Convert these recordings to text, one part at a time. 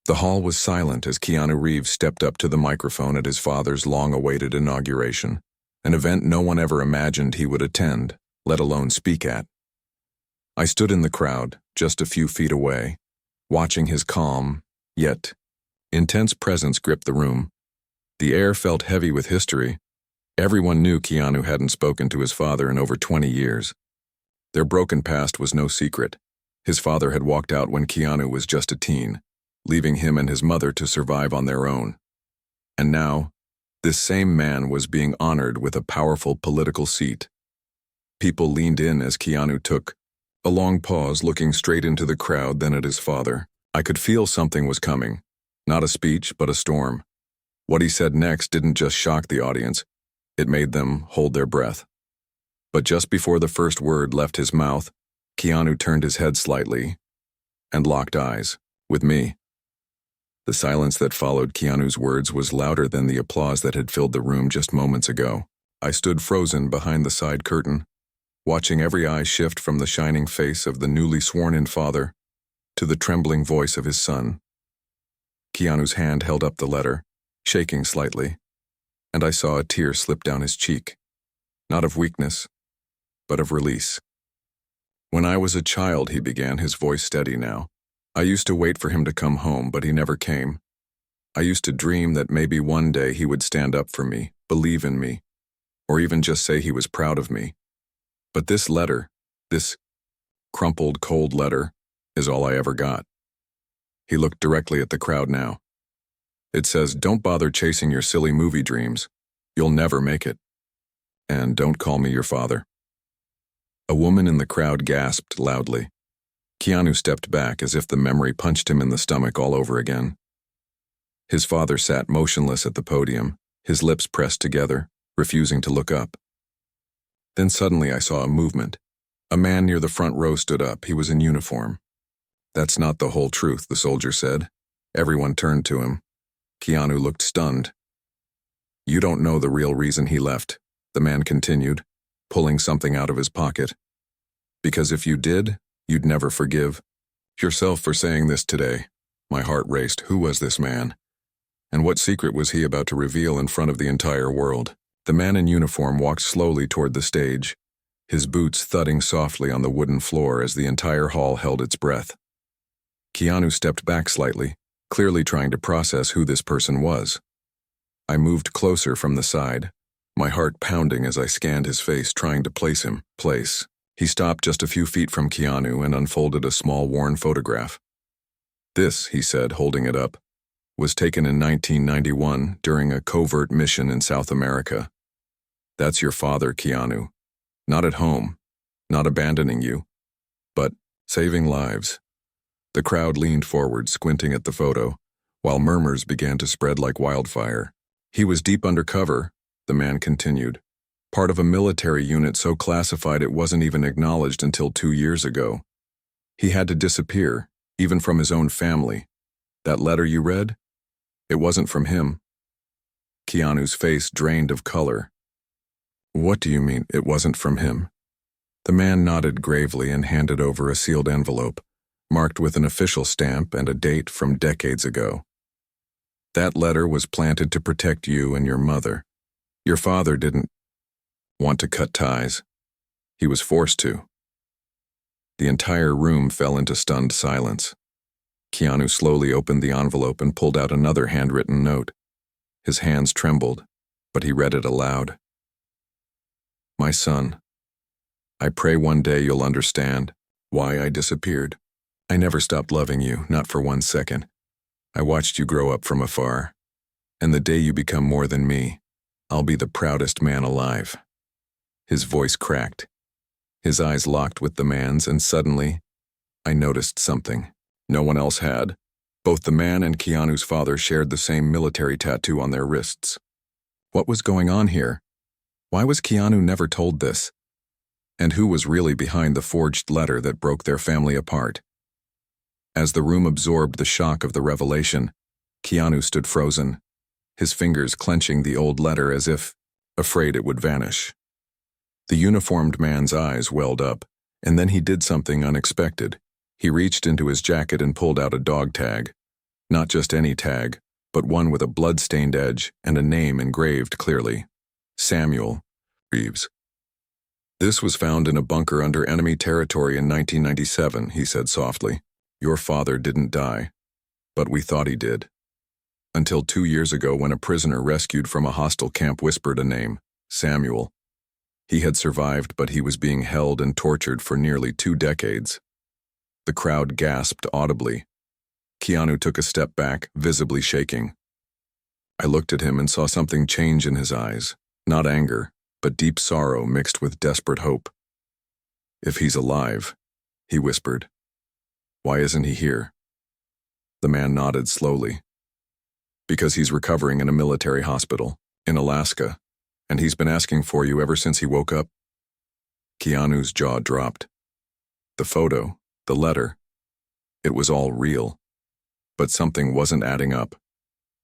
The hall was silent as Keanu Reeves stepped up to the microphone at his father's long-awaited inauguration, an event no one ever imagined he would attend, let alone speak at. I stood in the crowd, just a few feet away, watching his calm, yet intense presence grip the room. The air felt heavy with history. Everyone knew Keanu hadn't spoken to his father in over 20 years. Their broken past was no secret. His father had walked out when Keanu was just a teen, leaving him and his mother to survive on their own. And now, this same man was being honored with a powerful political seat. People leaned in as Keanu took a long pause, looking straight into the crowd, then at his father. I could feel something was coming. Not a speech, but a storm. What he said next didn't just shock the audience, it made them hold their breath. But just before the first word left his mouth, Keanu turned his head slightly and locked eyes with me. The silence that followed Keanu's words was louder than the applause that had filled the room just moments ago. I stood frozen behind the side curtain, watching every eye shift from the shining face of the newly sworn-in father to the trembling voice of his son. Keanu's hand held up the letter, shaking slightly, and I saw a tear slip down his cheek, not of weakness, but of release. "When I was a child," he began, his voice steady now, "I used to wait for him to come home, but he never came. I used to dream that maybe one day he would stand up for me, believe in me, or even just say he was proud of me. But this letter, this crumpled, cold letter, is all I ever got." He looked directly at the crowd now. "It says, don't bother chasing your silly movie dreams. You'll never make it. And don't call me your father." A woman in the crowd gasped loudly. Keanu stepped back as if the memory punched him in the stomach all over again. His father sat motionless at the podium, his lips pressed together, refusing to look up. Then suddenly I saw a movement. A man near the front row stood up. He was in uniform. "That's not the whole truth," the soldier said. Everyone turned to him. Keanu looked stunned. "You don't know the real reason he left," the man continued, pulling something out of his pocket. "Because if you did, you'd never forgive yourself for saying this today." My heart raced. Who was this man? And what secret was he about to reveal in front of the entire world? The man in uniform walked slowly toward the stage, his boots thudding softly on the wooden floor as the entire hall held its breath. Keanu stepped back slightly, clearly trying to process who this person was. I moved closer from the side, my heart pounding as I scanned his face, trying to place him. He stopped just a few feet from Keanu and unfolded a small worn photograph. "This," he said, holding it up, "was taken in 1991 during a covert mission in South America. That's your father, Keanu. Not at home, not abandoning you, but saving lives." The crowd leaned forward, squinting at the photo, while murmurs began to spread like wildfire. "He was deep undercover," the man continued, "part of a military unit so classified it wasn't even acknowledged until 2 years ago. He had to disappear, even from his own family. That letter you read? It wasn't from him." Keanu's face drained of color. "What do you mean, it wasn't from him?" The man nodded gravely and handed over a sealed envelope, marked with an official stamp and a date from decades ago. "That letter was planted to protect you and your mother. Your father didn't want to cut ties. He was forced to." The entire room fell into stunned silence. Keanu slowly opened the envelope and pulled out another handwritten note. His hands trembled, but he read it aloud. "My son, I pray one day you'll understand why I disappeared. I never stopped loving you, not for 1 second. I watched you grow up from afar. And the day you become more than me, I'll be the proudest man alive." His voice cracked. His eyes locked with the man's, and suddenly, I noticed something no one else had. Both the man and Keanu's father shared the same military tattoo on their wrists. What was going on here? Why was Keanu never told this? And who was really behind the forged letter that broke their family apart? As the room absorbed the shock of the revelation, Keanu stood frozen, his fingers clenching the old letter as if afraid it would vanish. The uniformed man's eyes welled up, and then he did something unexpected. He reached into his jacket and pulled out a dog tag. Not just any tag, but one with a blood-stained edge and a name engraved clearly. Samuel Reeves. This was found in a bunker under enemy territory in 1997, he said softly. Your father didn't die, but we thought he did. Until 2 years ago when a prisoner rescued from a hostile camp whispered a name, Samuel. He had survived, but he was being held and tortured for nearly 2 decades. The crowd gasped audibly. Keanu took a step back, visibly shaking. I looked at him and saw something change in his eyes, not anger, but deep sorrow mixed with desperate hope. If he's alive, he whispered. Why isn't he here? The man nodded slowly. Because he's recovering in a military hospital, in Alaska, and he's been asking for you ever since he woke up. Keanu's jaw dropped. The photo, the letter, it was all real. But something wasn't adding up.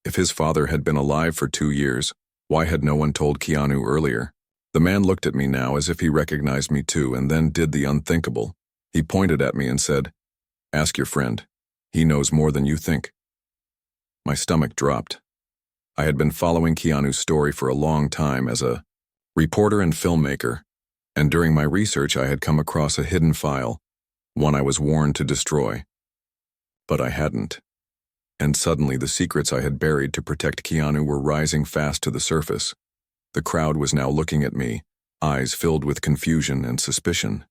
If his father had been alive for 2 years, why had no one told Keanu earlier? The man looked at me now as if he recognized me too, and then did the unthinkable. He pointed at me and said, Ask your friend. He knows more than you think. My stomach dropped. I had been following Keanu's story for a long time as a reporter and filmmaker, and during my research I had come across a hidden file, one I was warned to destroy. But I hadn't. And suddenly the secrets I had buried to protect Keanu were rising fast to the surface. The crowd was now looking at me, eyes filled with confusion and suspicion.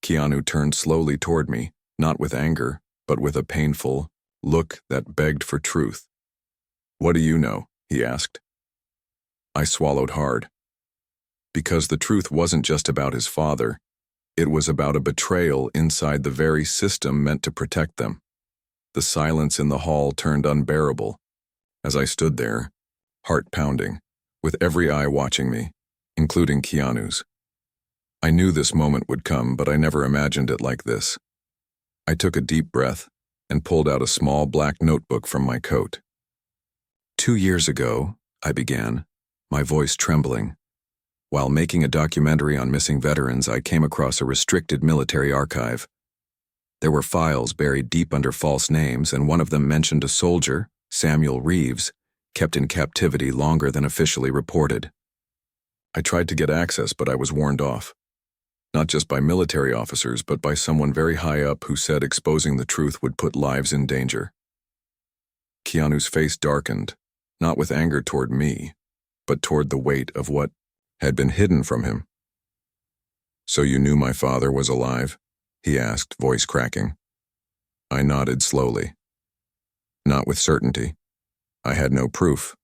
Keanu turned slowly toward me, not with anger, but with a painful look that begged for truth. What do you know? He asked. I swallowed hard. Because the truth wasn't just about his father, it was about a betrayal inside the very system meant to protect them. The silence in the hall turned unbearable as I stood there, heart pounding, with every eye watching me, including Keanu's. I knew this moment would come, but I never imagined it like this. I took a deep breath and pulled out a small black notebook from my coat. 2 years ago, I began, my voice trembling. While making a documentary on missing veterans, I came across a restricted military archive. There were files buried deep under false names, and one of them mentioned a soldier, Samuel Reeves, kept in captivity longer than officially reported. I tried to get access, but I was warned off. Not just by military officers, but by someone very high up who said exposing the truth would put lives in danger. Keanu's face darkened, not with anger toward me, but toward the weight of what had been hidden from him. So you knew my father was alive? He asked, voice cracking. I nodded slowly. Not with certainty. I had no proof,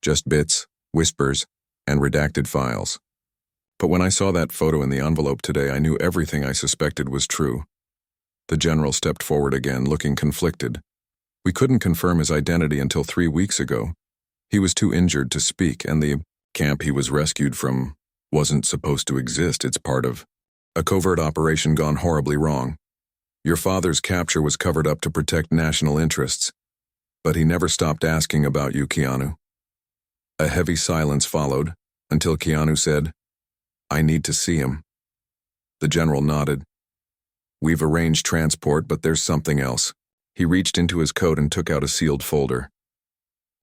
just bits, whispers, and redacted files. But when I saw that photo in the envelope today, I knew everything I suspected was true. The general stepped forward again, looking conflicted. We couldn't confirm his identity until 3 weeks ago. He was too injured to speak, and the camp he was rescued from wasn't supposed to exist. It's part of a covert operation gone horribly wrong. Your father's capture was covered up to protect national interests, but he never stopped asking about you, Keanu. A heavy silence followed, until Keanu said, I need to see him. The general nodded. We've arranged transport, but there's something else. He reached into his coat and took out a sealed folder.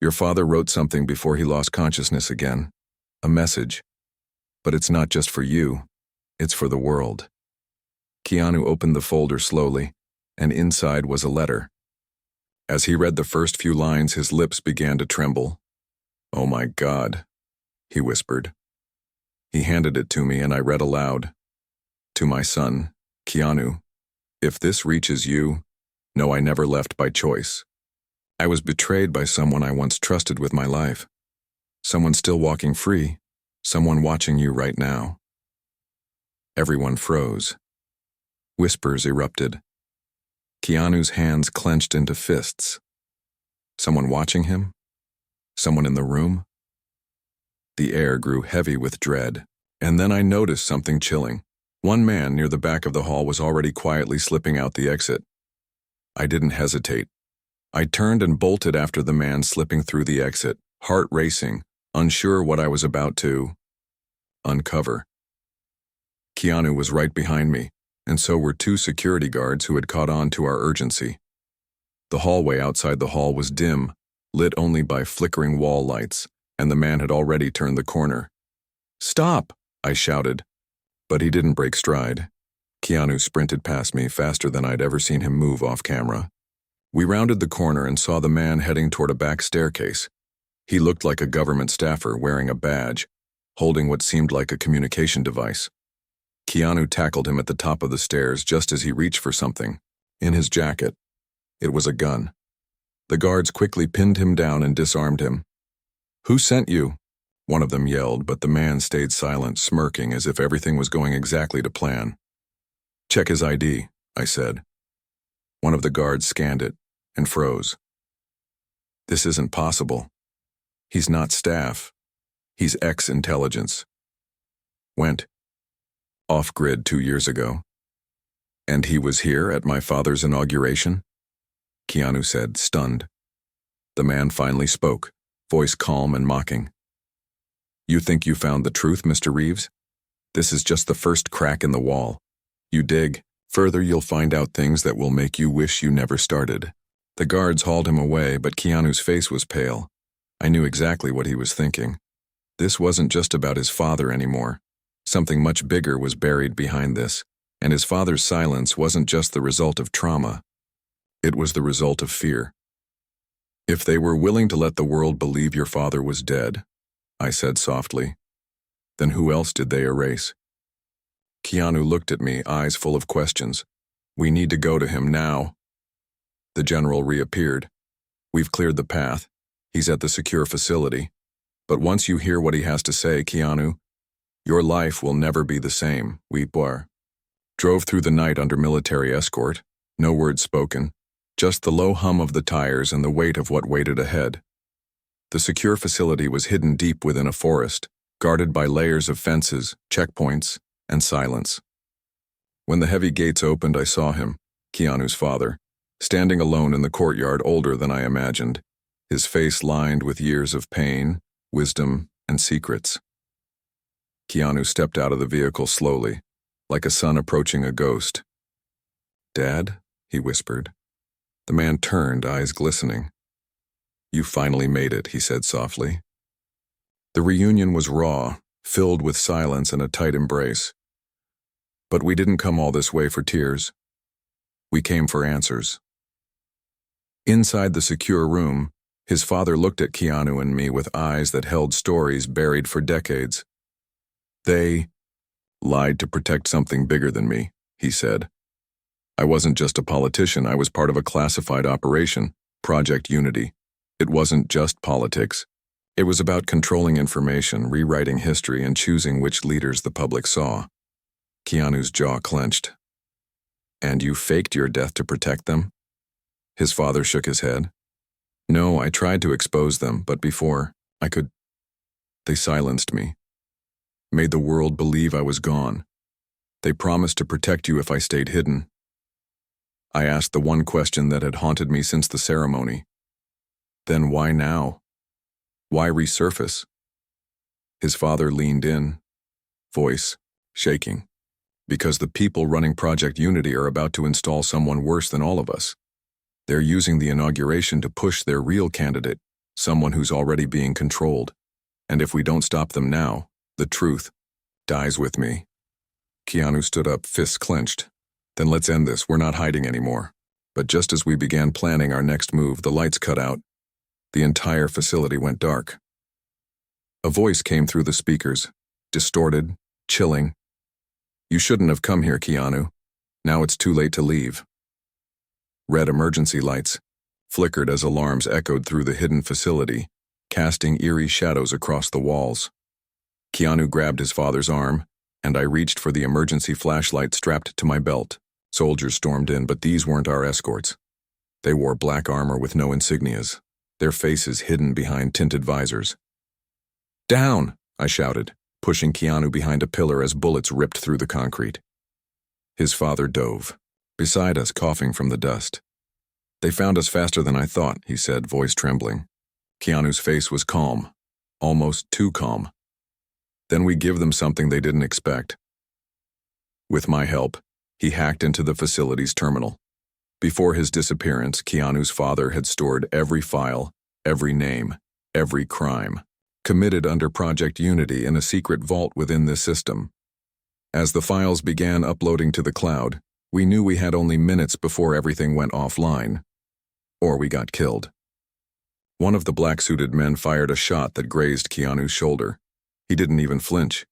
Your father wrote something before he lost consciousness again. A message. But it's not just for you. It's for the world. Keanu opened the folder slowly, and inside was a letter. As he read the first few lines, his lips began to tremble. Oh my God, he whispered. He handed it to me, and I read aloud. To my son, Keanu, if this reaches you, know I never left by choice. I was betrayed by someone I once trusted with my life. Someone still walking free. Someone watching you right now. Everyone froze. Whispers erupted. Keanu's hands clenched into fists. Someone watching him? Someone in the room? The air grew heavy with dread, and then I noticed something chilling. One man near the back of the hall was already quietly slipping out the exit. I didn't hesitate. I turned and bolted after the man slipping through the exit, heart racing, unsure what I was about to uncover. Keanu was right behind me, and so were 2 security guards who had caught on to our urgency. The hallway outside the hall was dim, lit only by flickering wall lights, and the man had already turned the corner. "Stop!" I shouted. But he didn't break stride. Keanu sprinted past me faster than I'd ever seen him move off camera. We rounded the corner and saw the man heading toward a back staircase. He looked like a government staffer wearing a badge, holding what seemed like a communication device. Keanu tackled him at the top of the stairs just as he reached for something. In his jacket. It was a gun. The guards quickly pinned him down and disarmed him. "Who sent you?" one of them yelled, but the man stayed silent, smirking as if everything was going exactly to plan. "Check his ID," I said. One of the guards scanned it and froze. "This isn't possible. He's not staff. He's ex-intelligence. Went off-grid 2 years ago. And he was here at my father's inauguration?" Keanu said, stunned. The man finally spoke, voice calm and mocking. "You think you found the truth, Mr. Reeves? This is just the first crack in the wall. You dig further, you'll find out things that will make you wish you never started." The guards hauled him away, but Keanu's face was pale. I knew exactly what he was thinking. This wasn't just about his father anymore. Something much bigger was buried behind this, and his father's silence wasn't just the result of trauma. It was the result of fear. "If they were willing to let the world believe your father was dead," I said softly, "then who else did they erase?" Keanu looked at me, eyes full of questions. "We need to go to him now." The general reappeared. "We've cleared the path. He's at the secure facility. But once you hear what he has to say, Keanu, your life will never be the same." We drove through the night under military escort, no words spoken, just the low hum of the tires and the weight of what waited ahead. The secure facility was hidden deep within a forest, guarded by layers of fences, checkpoints, and silence. When the heavy gates opened, I saw him, Keanu's father, standing alone in the courtyard, older than I imagined, his face lined with years of pain, wisdom, and secrets. Keanu stepped out of the vehicle slowly, like a son approaching a ghost. "Dad?" he whispered. The man turned, eyes glistening. "You finally made it," he said softly. The reunion was raw, filled with silence and a tight embrace. But we didn't come all this way for tears. We came for answers. Inside the secure room, his father looked at Keanu and me with eyes that held stories buried for decades. "They lied to protect something bigger than me," he said. "I wasn't just a politician, I was part of a classified operation, Project Unity. It wasn't just politics. It was about controlling information, rewriting history, and choosing which leaders the public saw." Keanu's jaw clenched. "And you faked your death to protect them?" His father shook his head. "No, I tried to expose them, but before I could, they silenced me. Made the world believe I was gone. They promised to protect you if I stayed hidden." I asked the one question that had haunted me since the ceremony. "Then why now? Why resurface?" His father leaned in, voice shaking. "Because the people running Project Unity are about to install someone worse than all of us. They're using the inauguration to push their real candidate, someone who's already being controlled. And if we don't stop them now, the truth dies with me." Keanu stood up, fists clenched. "Then let's end this, we're not hiding anymore." But just as we began planning our next move, the lights cut out. The entire facility went dark. A voice came through the speakers, distorted, chilling. "You shouldn't have come here, Keanu. Now it's too late to leave." Red emergency lights flickered as alarms echoed through the hidden facility, casting eerie shadows across the walls. Keanu grabbed his father's arm, and I reached for the emergency flashlight strapped to my belt. Soldiers stormed in, but these weren't our escorts. They wore black armor with no insignias, their faces hidden behind tinted visors. "Down!" I shouted, pushing Keanu behind a pillar as bullets ripped through the concrete. His father dove, beside us, coughing from the dust. "They found us faster than I thought," he said, voice trembling. Keanu's face was calm, almost too calm. "Then we give them something they didn't expect." With my help, he hacked into the facility's terminal. Before his disappearance, Keanu's father had stored every file, every name, every crime, committed under Project Unity in a secret vault within this system. As the files began uploading to the cloud, we knew we had only minutes before everything went offline, or we got killed. One of the black-suited men fired a shot that grazed Keanu's shoulder. He didn't even flinch.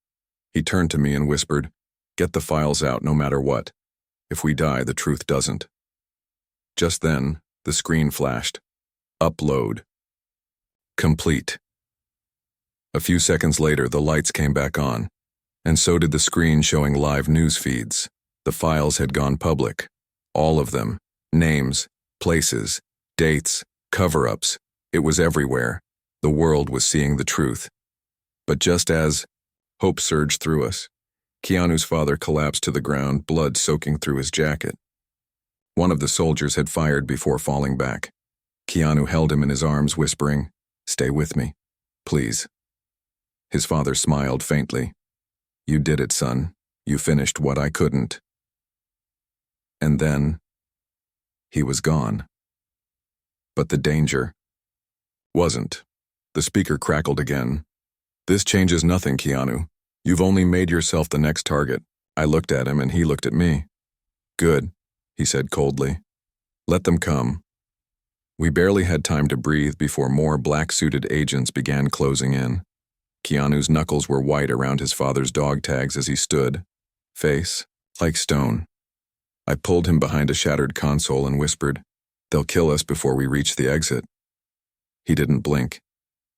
He turned to me and whispered, "Get the files out no matter what. If we die, the truth doesn't." Just then, the screen flashed. Upload. Complete. A few seconds later, the lights came back on, and so did the screen showing live news feeds. The files had gone public. All of them. Names, places, dates, cover-ups. It was everywhere. The world was seeing the truth. But just as hope surged through us, Keanu's father collapsed to the ground, blood soaking through his jacket. One of the soldiers had fired before falling back. Keanu held him in his arms, whispering, "Stay with me, please." His father smiled faintly. "You did it, son. You finished what I couldn't." And then, he was gone. But the danger wasn't. The speaker crackled again. "This changes nothing, Keanu. You've only made yourself the next target." I looked at him and he looked at me. "Good," he said coldly. "Let them come." We barely had time to breathe before more black-suited agents began closing in. Keanu's knuckles were white around his father's dog tags as he stood, face like stone. I pulled him behind a shattered console and whispered, "They'll kill us before we reach the exit." He didn't blink.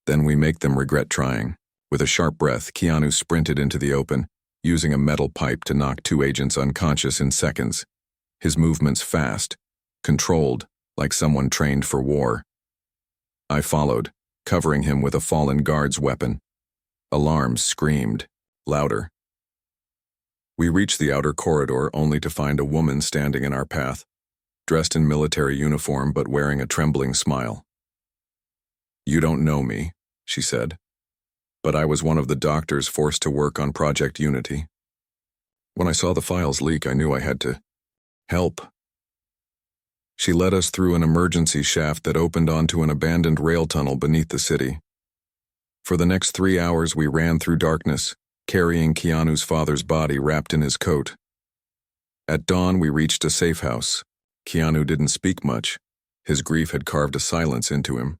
"Then we make them regret trying." With a sharp breath, Keanu sprinted into the open, using a metal pipe to knock 2 agents unconscious in seconds. His movements fast, controlled, like someone trained for war. I followed, covering him with a fallen guard's weapon. Alarms screamed, louder. We reached the outer corridor only to find a woman standing in our path, dressed in military uniform but wearing a trembling smile. "You don't know me," she said, "but I was one of the doctors forced to work on Project Unity. When I saw the files leak, I knew I had to help." She led us through an emergency shaft that opened onto an abandoned rail tunnel beneath the city. For the next 3 hours, we ran through darkness, carrying Keanu's father's body wrapped in his coat. At dawn, we reached a safe house. Keanu didn't speak much. His grief had carved a silence into him,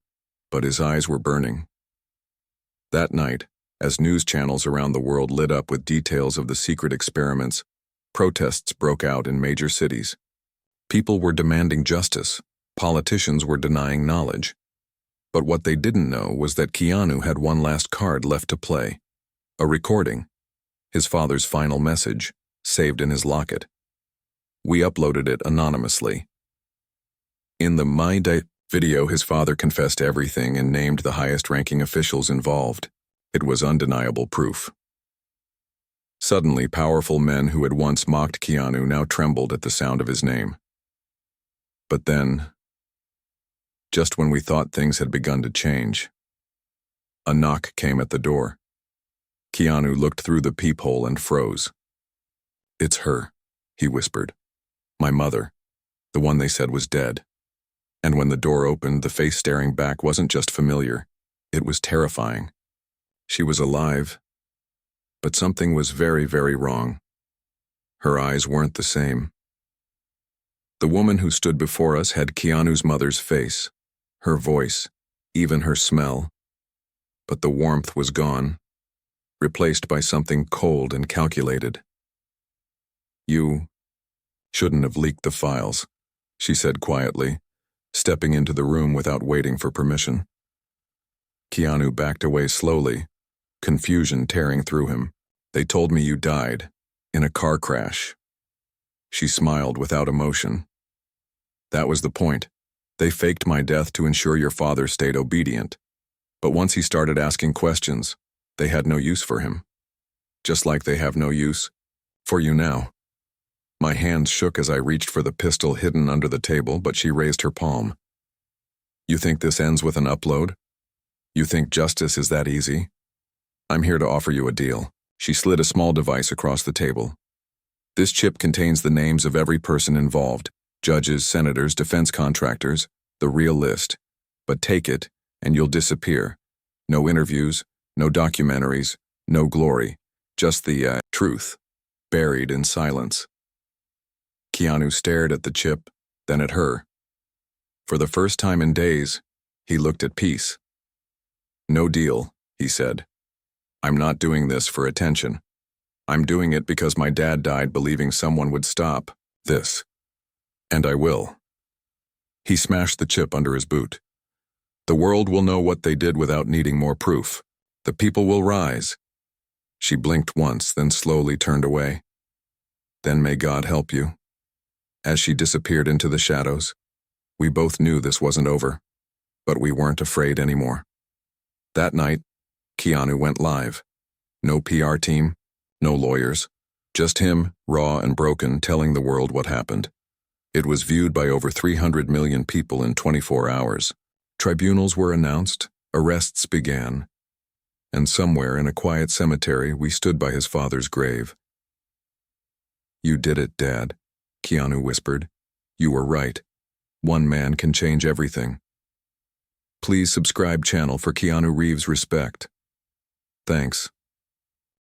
but his eyes were burning. That night, as news channels around the world lit up with details of the secret experiments, protests broke out in major cities. People were demanding justice. Politicians were denying knowledge. But what they didn't know was that Keanu had one last card left to play. A recording. His father's final message, saved in his locket. We uploaded it anonymously. In the My Day video, his father confessed everything and named the highest-ranking officials involved. It was undeniable proof. Suddenly, powerful men who had once mocked Keanu now trembled at the sound of his name. But then, just when we thought things had begun to change, a knock came at the door. Keanu looked through the peephole and froze. "It's her," he whispered. "My mother, the one they said was dead." And when the door opened, the face staring back wasn't just familiar, it was terrifying. She was alive, but something was very, very wrong. Her eyes weren't the same. The woman who stood before us had Keanu's mother's face, her voice, even her smell. But the warmth was gone, replaced by something cold and calculated. "You shouldn't have leaked the files," she said quietly, stepping into the room without waiting for permission. Keanu backed away slowly, confusion tearing through him. "They told me you died, in a car crash." She smiled without emotion. "That was the point. They faked my death to ensure your father stayed obedient. But once he started asking questions, they had no use for him. Just like they have no use for you now." My hands shook as I reached for the pistol hidden under the table, but she raised her palm. "You think this ends with an upload? You think justice is that easy? I'm here to offer you a deal." She slid a small device across the table. "This chip contains the names of every person involved, Judges, senators, defense contractors, the real list. But take it, and you'll disappear. No interviews, no documentaries, no glory. Just the truth, buried in silence. Keanu stared at the chip, then at her. For the first time in days, he looked at peace. No deal, he said. I'm not doing this for attention. I'm doing it because my dad died believing someone would stop this. And I will. He smashed the chip under his boot. The world will know what they did without needing more proof. The people will rise. She blinked once, then slowly turned away. Then may God help you. As she disappeared into the shadows, we both knew this wasn't over, but we weren't afraid anymore. That night, Keanu went live. No PR team, no lawyers, just him, raw and broken, telling the world what happened. It was viewed by over 300 million people in 24 hours. Tribunals were announced, arrests began, and somewhere in a quiet cemetery we stood by his father's grave. You did it, Dad, Keanu whispered. You were right. One man can change everything. Please subscribe channel for Keanu Reeves respect. Thanks.